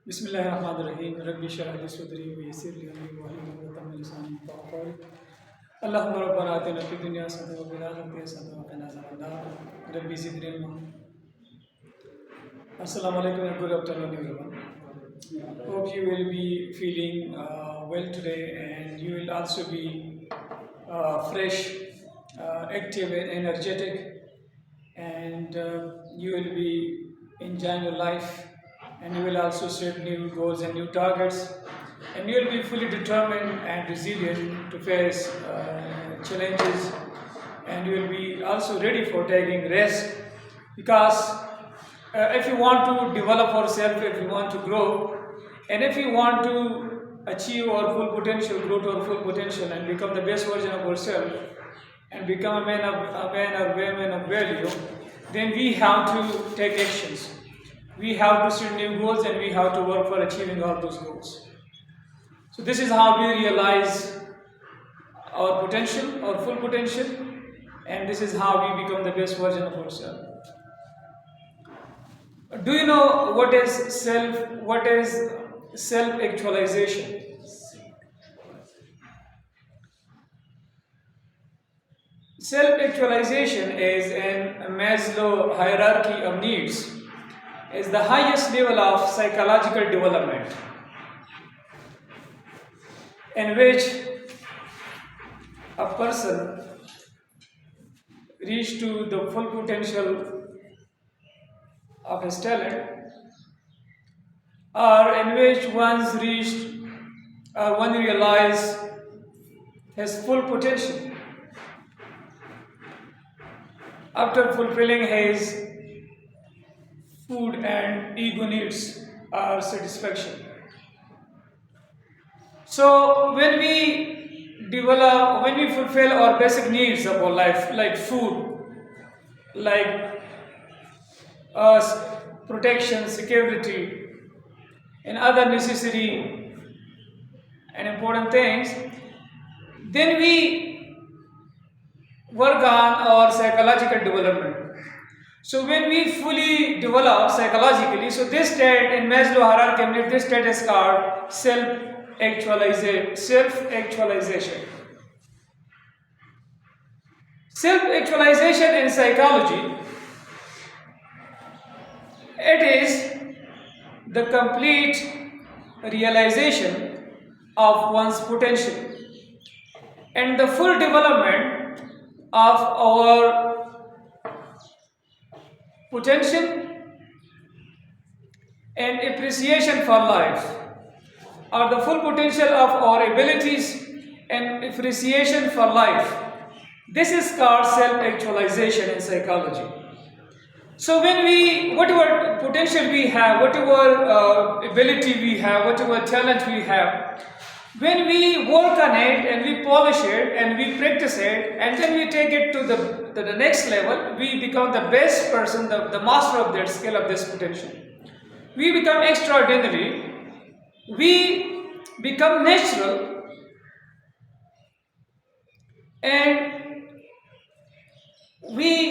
बिस्मिल्लाहिर्रहमानिर्रहीम रब्बि इश्रह ली सदरी व यस्सिर ली अमरी वाहलुल उक़दतम मिन लिसानी यफ़क़हू क़ौली अल्लाहुम्मा रब्बना आतिना फ़िद दुनिया हसनतन व फ़िल आख़िरति हसनतन व क़िना अज़ाबन्नार rabbi ज़िदनी इल्मा। Assalamu alaikum and good afternoon everyone. Hope you will be feeling well today and you will also be fresh, active and energetic, and you will be enjoying your life, and you will also set new goals and new targets, and you will be fully determined and resilient to face challenges, and you will be also ready for taking risk, because if you want to develop yourself, if you want to grow, and if you want to achieve our full potential, grow to our full potential and become the best version of ourselves and become a man or woman of value, then we have to take actions. We have to set new goals and we have to work for achieving all those goals. So this is how we realize our potential, our full potential, and this is how we become the best version of ourselves. Do you know what is self-actualization? Self-actualization is in Maslow hierarchy of needs, is the highest level of psychological development, in which a person reaches to the full potential of his talent, or in which one realizes his full potential after fulfilling his food and ego needs or satisfaction. So when we fulfill our basic needs of our life, like food, like protection, security, and other necessary and important things, then we work on our psychological development. So when we fully develop psychologically, so this state in Maslow hierarchy, this state is called self-actualization. Self-actualization in psychology, it is the complete realization of one's potential and the full development of our potential and appreciation for life, or the full potential of our abilities and appreciation for life. This is called self-actualization in psychology. So when whatever potential we have, whatever ability we have, whatever talent we have, when we work on it and we polish it and we practice it and then we take it to the next level, we become the best person, the master of that skill, of this potential. We become extraordinary, we become natural, and we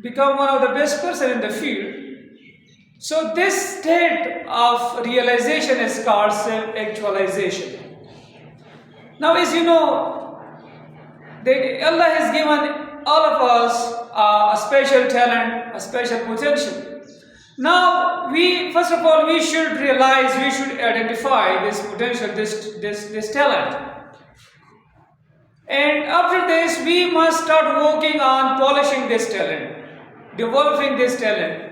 become one of the best person in the field. So this state of realization is called self-actualization. Now, as you know, that Allah has given all of us a special talent, a special potential. Now, first of all, we should realize, we should identify this potential, this talent. And after this, we must start working on polishing this talent, developing this talent.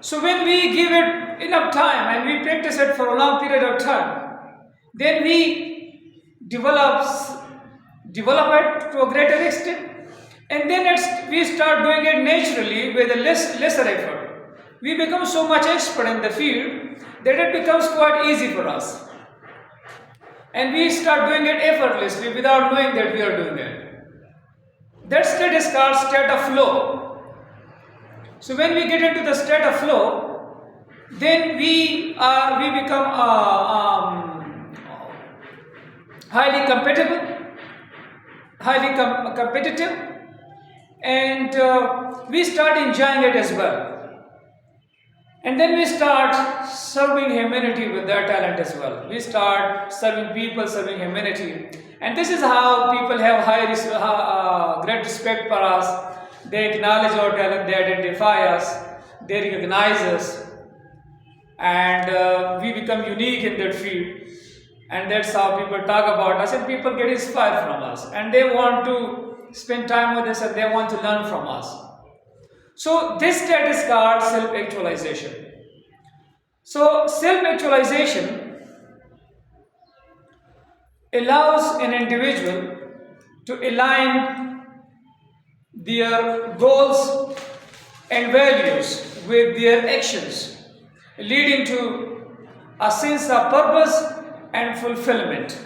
So when we give it enough time and we practice it for a long period of time, then we develop it to a greater extent, and then we start doing it naturally with a lesser effort. We become so much expert in the field that it becomes quite easy for us. And we start doing it effortlessly without knowing that we are doing it. That state is called state of flow. So when we get into the state of flow, then we become highly competitive, and we start enjoying it as well. And then we start serving humanity with that talent as well. We start serving people, serving humanity. And this is how people have great respect for us. They acknowledge our talent, they identify us, they recognize us, and we become unique in that field. And that's how people talk about us, and people get inspired from us. And they want to spend time with us, and they want to learn from us. So this state is called self-actualization. So self-actualization allows an individual to align their goals and values with their actions, leading to a sense of purpose and fulfillment.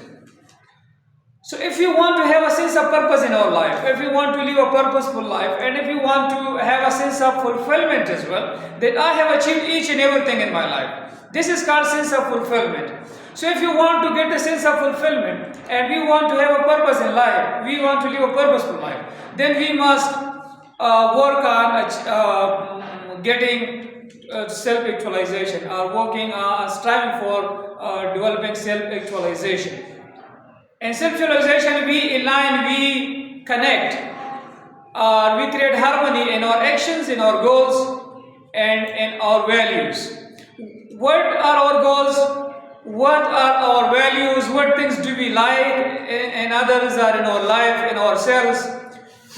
So if you want to have a sense of purpose in our life, if you want to live a purposeful life, and if you want to have a sense of fulfillment as well, then I have achieved each and everything in my life. This is called sense of fulfillment. So if you want to get the sense of fulfillment, and we want to have a purpose in life, we want to live a purposeful life, then we must work on getting self-actualization, or working on striving for developing self-actualization. In self-actualization, we align, we connect, we create harmony in our actions, in our goals, and in our values. What are our goals? What are our values? What things do we like in others or in our life, in ourselves?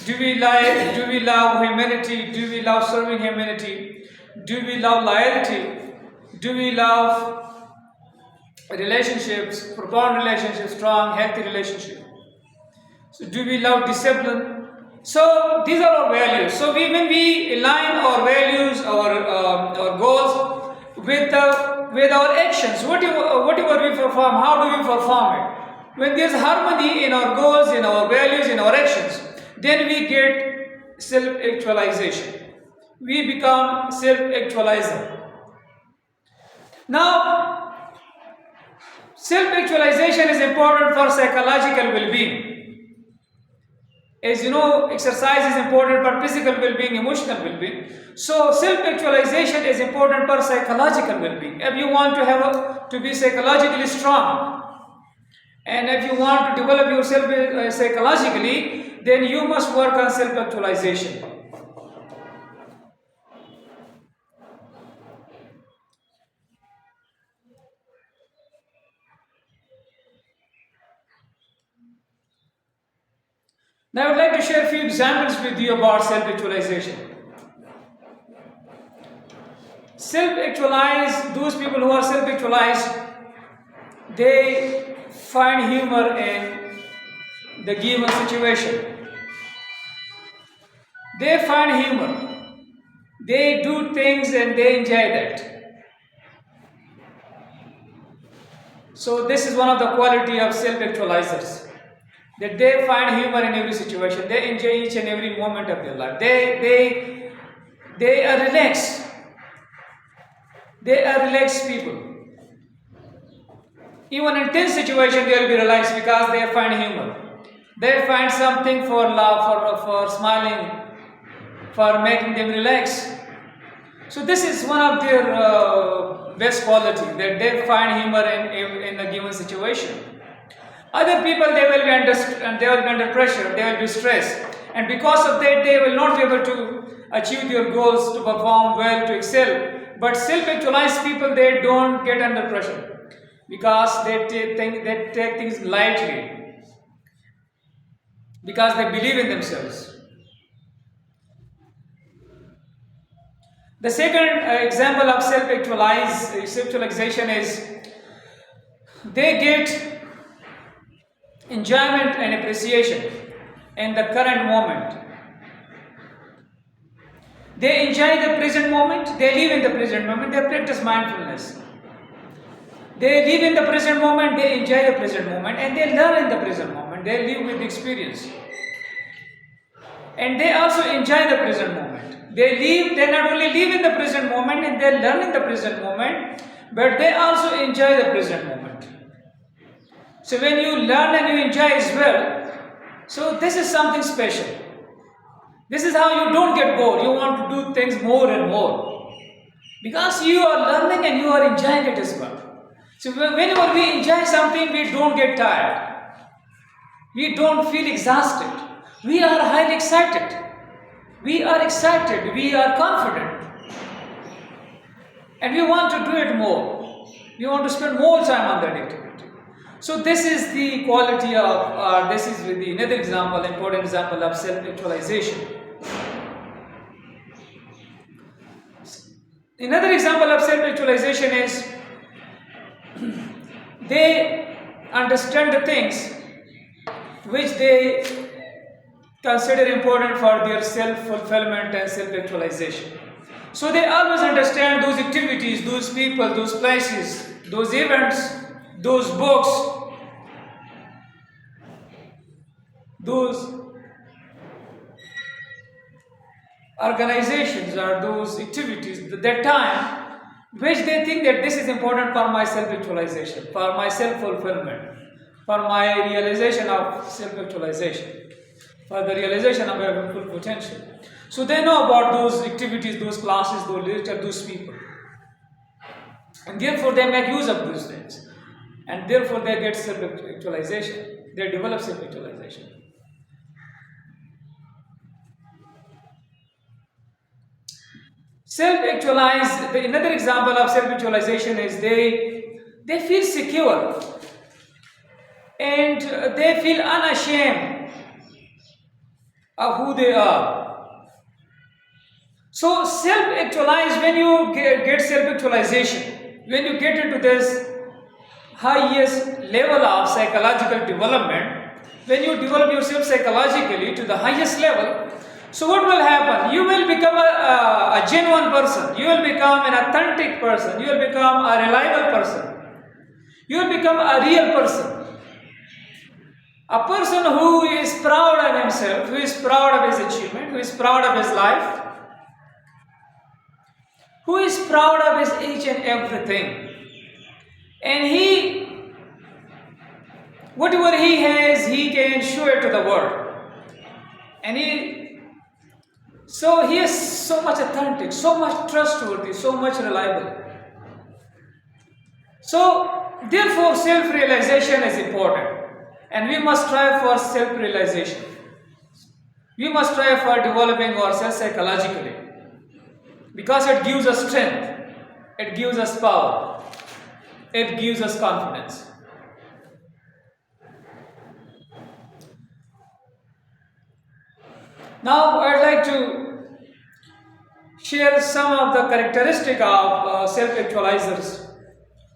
Do we love humanity? Do we love serving humanity? Do we love loyalty? Do we love relationships, profound relationships, strong, healthy relationships? So do we love discipline? So these are our values. So when we align our values, our goals with our actions, whatever we perform, how do we perform it? When there's harmony in our goals, in our values, in our actions, then we get self-actualization. We become self-actualizer. Now, self-actualization is important for psychological well-being. As you know, exercise is important for physical well-being, emotional well-being. So, self-actualization is important for psychological well-being. If you want to be psychologically strong, and if you want to develop yourself psychologically, then you must work on self-actualization. Now, I would like to share a few examples with you about self-actualization. Self-actualized, those people who are self-actualized, they find humor in the given situation. They find humor. They do things and they enjoy that. So this is one of the quality of self-actualizers, that they find humor in every situation. They enjoy each and every moment of their life. They are relaxed. They are relaxed people. Even in tense situation, they will be relaxed because they find humor. They find something for love, for smiling, for making them relax. So this is one of their best quality, that they find humor in a given situation. Other people, they will be under pressure, they will be stressed, and because of that, they will not be able to achieve their goals, to perform well, to excel. But self-actualized people, they don't get under pressure because they take things lightly, because they believe in themselves. The second example of self-actualization is they get enjoyment and appreciation in the current moment. They enjoy the present moment, they live in the present moment, they practice mindfulness. They live in the present moment, they enjoy the present moment, and they learn in the present moment, they live with experience. And they also enjoy the present moment. They not only live in the present moment and they learn in the present moment, but they also enjoy the present moment. So when you learn and you enjoy as well, so this is something special. This is how you don't get bored. You want to do things more and more. Because you are learning and you are enjoying it as well. So whenever we enjoy something, we don't get tired. We don't feel exhausted. We are highly excited. We are excited. We are confident. And we want to do it more. We want to spend more time on that activity. So this is the quality of, this is the another example, important example of self-actualization. Another example of self-actualization is they understand the things which they consider important for their self-fulfillment and self-actualization. So they always understand those activities, those people, those places, those events, those books, those organizations or those activities, that time, which they think that this is important for my self-actualization, for my self-fulfillment, for my realization of self-actualization, for the realization of my full potential. So they know about those activities, those classes, those literature, those people. And therefore they make use of those things. And therefore they get self-actualization. They develop self-actualization. Self-actualize, another example of self-actualization is they feel secure and they feel unashamed of who they are. So self-actualize, when you get self-actualization, when you get into this highest level of psychological development, when you develop yourself psychologically to the highest level, so what will happen? You will become a genuine person, you will become an authentic person, you will become a reliable person, you will become a real person. A person who is proud of himself, who is proud of his achievement, who is proud of his life, who is proud of his each and everything. And whatever he has, he can show it to the world. And he is so much authentic, so much trustworthy, so much reliable. So, therefore, self-realization is important. And we must strive for self-realization. We must strive for developing ourselves psychologically. Because it gives us strength, it gives us power, it gives us confidence. Now I'd like to share some of the characteristics of self-actualizers,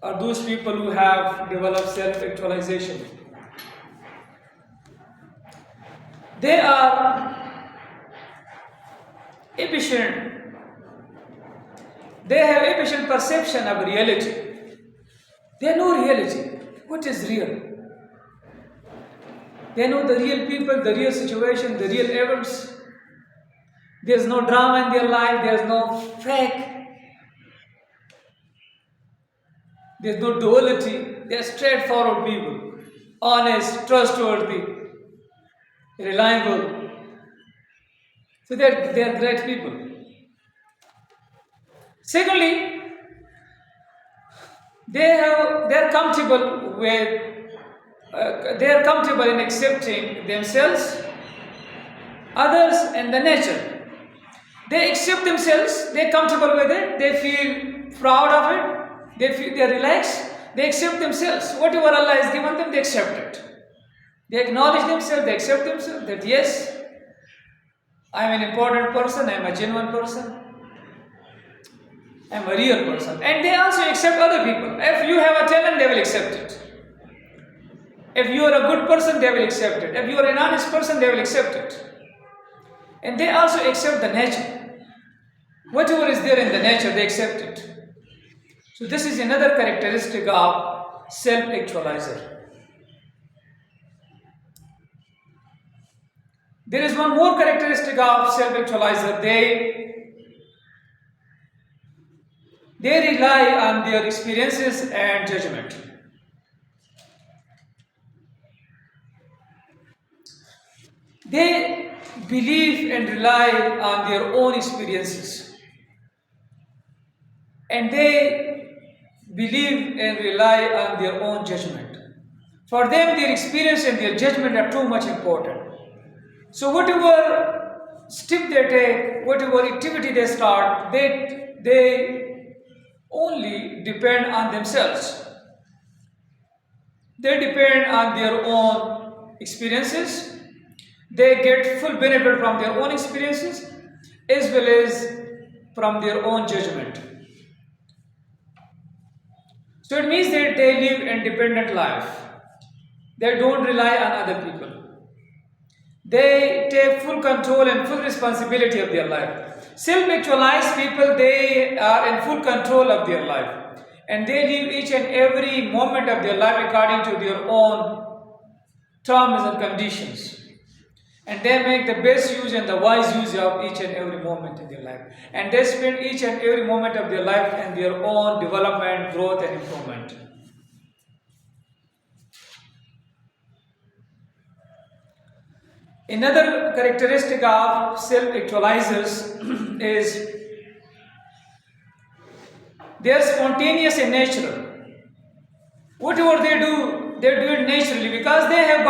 or those people who have developed self-actualization. They are efficient. They have efficient perception of reality. They know reality. What is real? They know the real people, the real situation, the real events. There's no drama in their life. There's no fake. There's no duality. They're straightforward people. Honest, trustworthy, reliable. So they're great people. Secondly, they're comfortable in accepting themselves, others, and the nature. They accept themselves, they're comfortable with it, they feel proud of it, they're relaxed, they accept themselves. Whatever Allah has given them, they accept it. They acknowledge themselves, they accept themselves, that yes, I'm an important person, I'm a genuine person, I'm a real person. And they also accept other people. If you have a talent, they will accept it. If you are a good person, they will accept it. If you are an honest person, they will accept it. And they also accept the nature. Whatever is there in the nature, they accept it. So this is another characteristic of self-actualizer. There is one more characteristic of self-actualizer. They rely on their experiences and judgment. They believe and rely on their own experiences. and they believe and rely on their own judgment. For them, their experience and their judgment are too much important. So whatever step they take, whatever activity they start, they only depend on themselves. They depend on their own experiences. They get full benefit from their own experiences as well as from their own judgment. So it means that they live independent life. They don't rely on other people. They take full control and full responsibility of their life. Self-actualized people, they are in full control of their life. And they live each and every moment of their life according to their own terms and conditions. And they make the best use and the wise use of each and every moment in their life. And they spend each and every moment of their life in their own development, growth and improvement. Another characteristic of self-actualizers is they are spontaneous and natural. Whatever they do it naturally because they have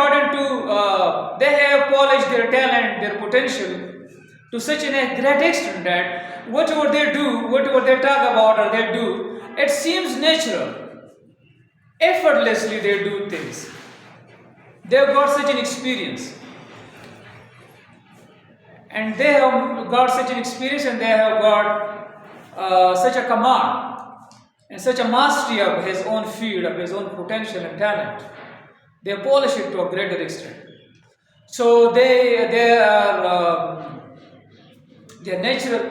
they have polished their talent, their potential to such a great extent that whatever they do, whatever they talk about or they do, it seems natural. Effortlessly they do things. They have got such an experience. And they have got such an experience and they have got such a command and such a mastery of his own field, of his own potential and talent. They polish it to a greater extent. So they are natural.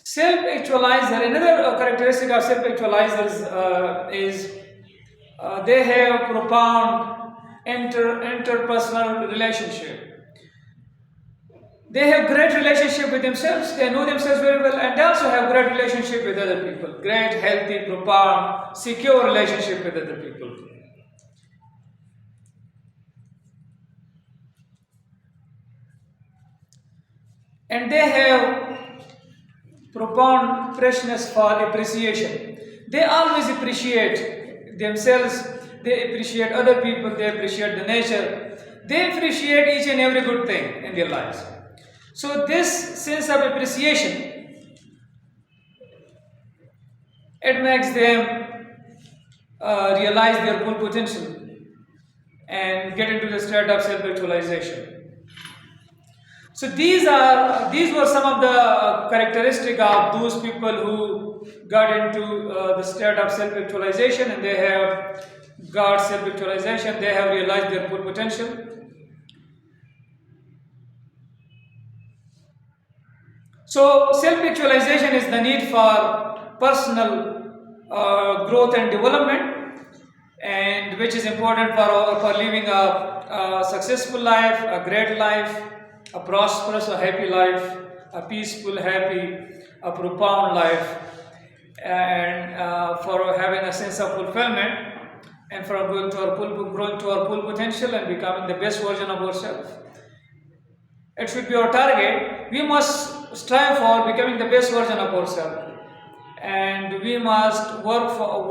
Self-actualizer, another characteristic of self-actualizers is they have profound interpersonal relationship. They have great relationship with themselves. They know themselves very well, and they also have great relationship with other people. Great, healthy, profound, secure relationship with other people. And they have profound freshness for appreciation. They always appreciate themselves. They appreciate other people. They appreciate the nature. They appreciate each and every good thing in their lives. So this sense of appreciation, it makes them realize their full potential and get into the state of self-actualization. So these were some of the characteristics of those people who got into the state of self-actualization, and they have got self-actualization. They have realized their full potential. So self-actualization is the need for personal growth and development, and which is important for living a successful life, a great life, a prosperous, a happy life, a peaceful, happy, a profound life, and for having a sense of fulfillment, and for growing to our full potential and becoming the best version of ourselves. It should be our target. We must strive for becoming the best version of ourselves, and we must work for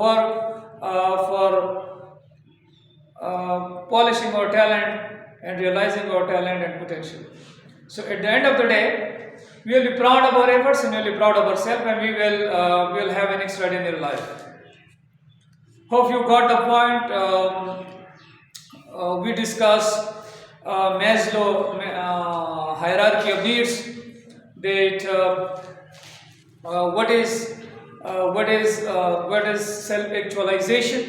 polishing our talent and realizing our talent and potential. So at the end of the day, we will be proud of our efforts and we will be proud of ourselves, and we will have an extraordinary life. Hope you got the point. We discussed Maslow hierarchy of needs. That what is self-actualization,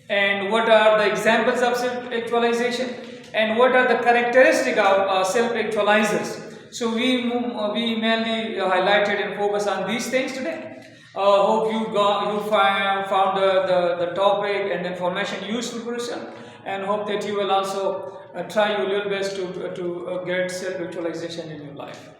and what are the examples of self-actualization, and what are the characteristics of self-actualizers. So we mainly highlighted and focused on these things today. Hope you found the topic and information useful for yourself, and hope that you will also try your little best to get self-actualization in your life.